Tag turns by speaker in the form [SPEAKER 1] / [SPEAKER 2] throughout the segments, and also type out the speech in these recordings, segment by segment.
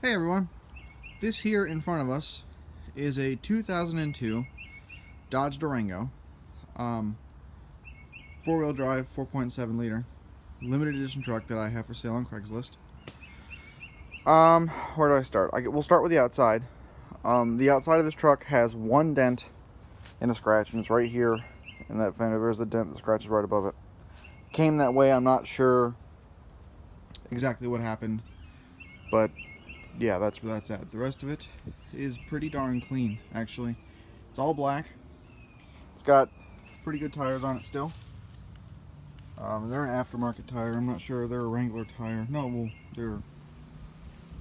[SPEAKER 1] Hey everyone, this here in front of us is a 2002 Dodge Durango, four-wheel drive, 4.7 liter, limited edition truck that I have for sale on Craigslist. Where do I start? We'll start with the outside. The outside of this truck has one dent and a scratch, and it's right here in that fender. There's the dent, the scratch is right above it. Came that way, I'm not sure exactly what happened, but yeah, that's where that's at. The rest of it is pretty darn clean, actually. It's all black. It's got pretty good tires on it still. They're an aftermarket tire. I'm not sure they're a Wrangler tire. No, well, they're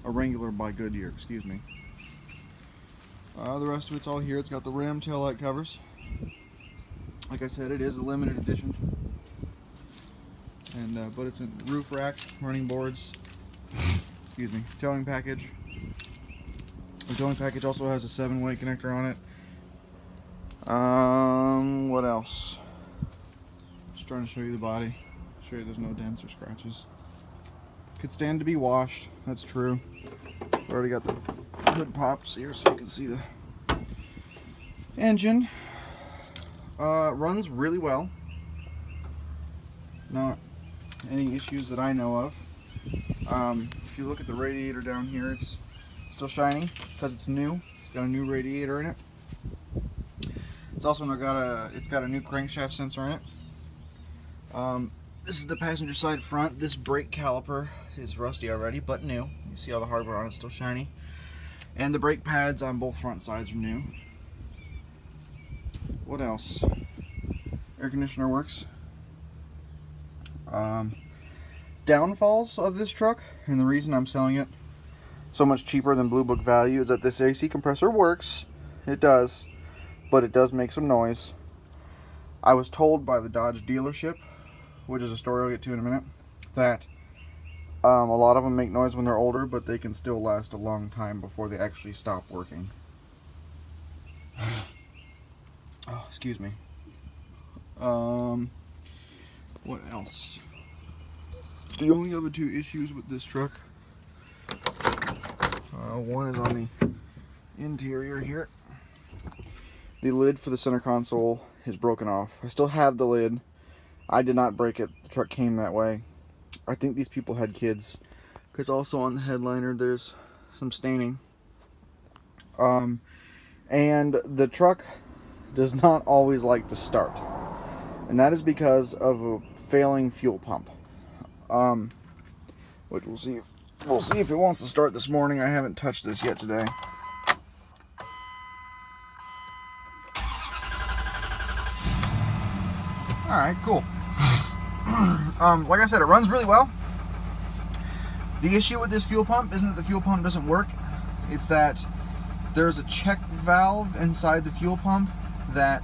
[SPEAKER 1] a Wrangler by Goodyear, excuse me. The rest of it's all here. It's got the rim, tail light covers. Like I said, it is a limited edition. And but it's a roof rack, running boards. Excuse me, towing package. The towing package also has a 7-way connector on it. What else? Just trying to show you the body. Show you there's no dents or scratches. Could stand to be washed. That's true. Already got the hood popped here so you can see the engine. Runs really well. Not any issues that I know of. If you look at the radiator down here, it's still shiny because it's new. It's got a new radiator in it. It's also got a new crankshaft sensor in it. This is the passenger side front. This brake caliper is rusty already, but new. You see all the hardware on it, still shiny. And the brake pads on both front sides are new. What else? Air conditioner works. Downfalls of this truck, and the reason I'm selling it so much cheaper than Blue Book value, is that this AC compressor works. It does, but it does make some noise. I was told by the Dodge dealership, which is a story I'll get to in a minute, that a lot of them make noise when they're older, but they can still last a long time before they actually stop working. Oh, excuse me. What else? The only other two issues with this truck, one is on the interior here. The lid for the center console is broken off. I still have the lid. I did not break it. The truck came that way. I think these people had kids, because also on the headliner there's some staining. And the truck does not always like to start, and that is because of a failing fuel pump. Which we'll see if it wants to start this morning. I haven't touched this yet today. Alright, cool. Like I said, it runs really well. The issue with this fuel pump isn't that the fuel pump doesn't work. It's that there's a check valve inside the fuel pump that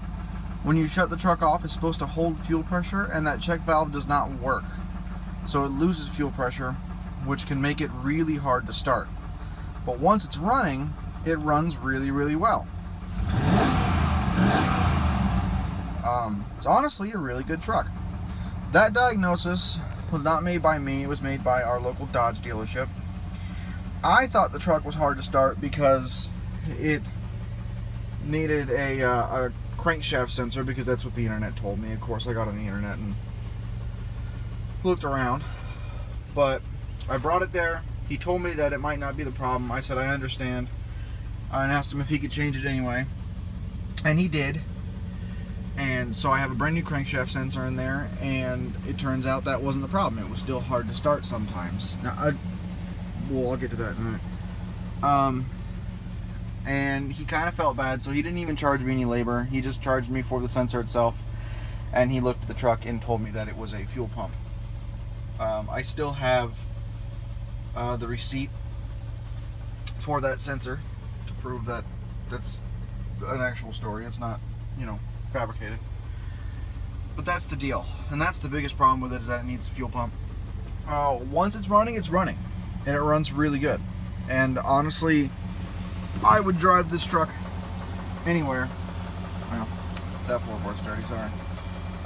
[SPEAKER 1] when you shut the truck off is supposed to hold fuel pressure, and that check valve does not work. So it loses fuel pressure, which can make it really hard to start. But once it's running, it runs really, really well. It's honestly a really good truck. That diagnosis was not made by me, it was made by our local Dodge dealership. I thought the truck was hard to start because it needed a crankshaft sensor, because that's what the internet told me. Of course, I got on the internet and looked around, but I brought it there. He told me that it might not be the problem. I said I understand, and asked him if he could change it anyway, and he did. And so I have a brand new crankshaft sensor in there, and it turns out that wasn't the problem. It was still hard to start sometimes. Now, I'll get to that in a minute. And he kind of felt bad, so he didn't even charge me any labor. He just charged me for the sensor itself, and he looked at the truck and told me that it was a fuel pump. I still have the receipt for that sensor to prove that that's an actual story. It's not, fabricated. But that's the deal, and that's the biggest problem with it, is that it needs a fuel pump. Once it's running, and it runs really good. And honestly, I would drive this truck anywhere. Well, that floorboard's dirty, sorry.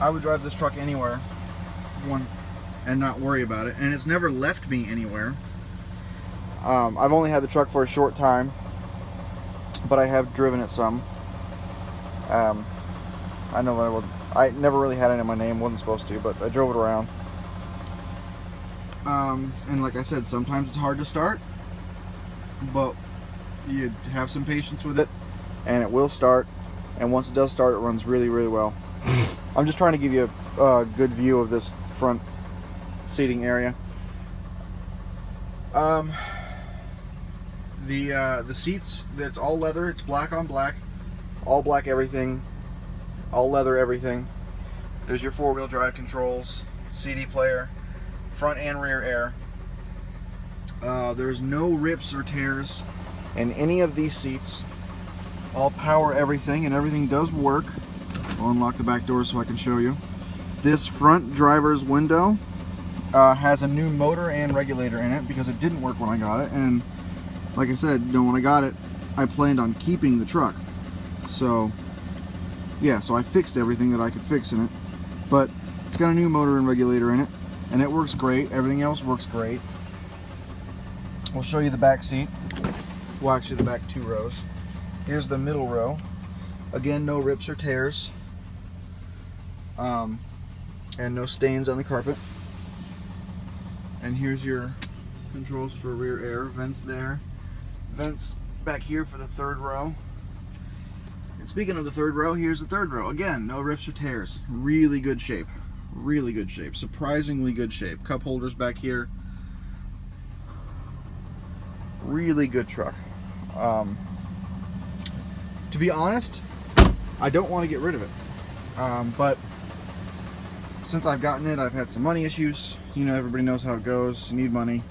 [SPEAKER 1] I would drive this truck anywhere and not worry about it. And it's never left me anywhere. I've only had the truck for a short time, but I have driven it some. I know that I never really had it in my name, wasn't supposed to, but I drove it around. And like I said, sometimes it's hard to start, but you have some patience with it, and it will start. And once it does start, it runs really, really well. I'm just trying to give you a good view of this front seating area. The seats, it's all leather. It's black on black, all black everything, all leather everything. There's your four-wheel drive controls, CD player, front and rear air. There's no rips or tears in any of these seats. All power everything, and everything does work. I'll unlock the back door so I can show you. This front driver's window has a new motor and regulator in it because it didn't work when I got it, and like I said, when I got it, I planned on keeping the truck. So yeah, so I fixed everything that I could fix in it, but it's got a new motor and regulator in it, and it works great. Everything else works great. We'll show you the back seat. Well, actually the back two rows. Here's the middle row. Again, no rips or tears, and no stains on the carpet. And here's your controls for rear air, vents there, vents back here for the third row. And speaking of the third row, here's the third row. Again, no rips or tears. Really good shape. Really good shape. Surprisingly good shape. Cup holders back here. Really good truck. To be honest, I don't want to get rid of it. But since I've gotten it, I've had some money issues. You know, everybody knows how it goes. You need money.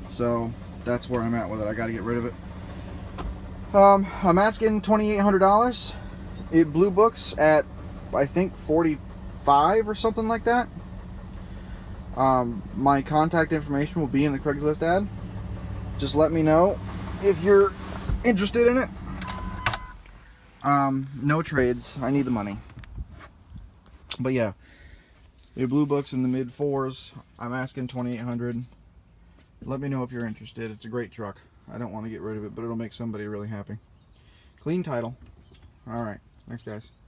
[SPEAKER 1] So that's where I'm at with it. I got to get rid of it. I'm asking $2,800. It blue books at, I think, $45 or something like that. My contact information will be in the Craigslist ad. Just let me know if you're interested in it. No trades. I need the money. But yeah, it blue books in the mid fours. I'm asking $2,800. Let me know if you're interested. It's a great truck. I don't want to get rid of it, but it'll make somebody really happy. Clean title. All right. Thanks, guys.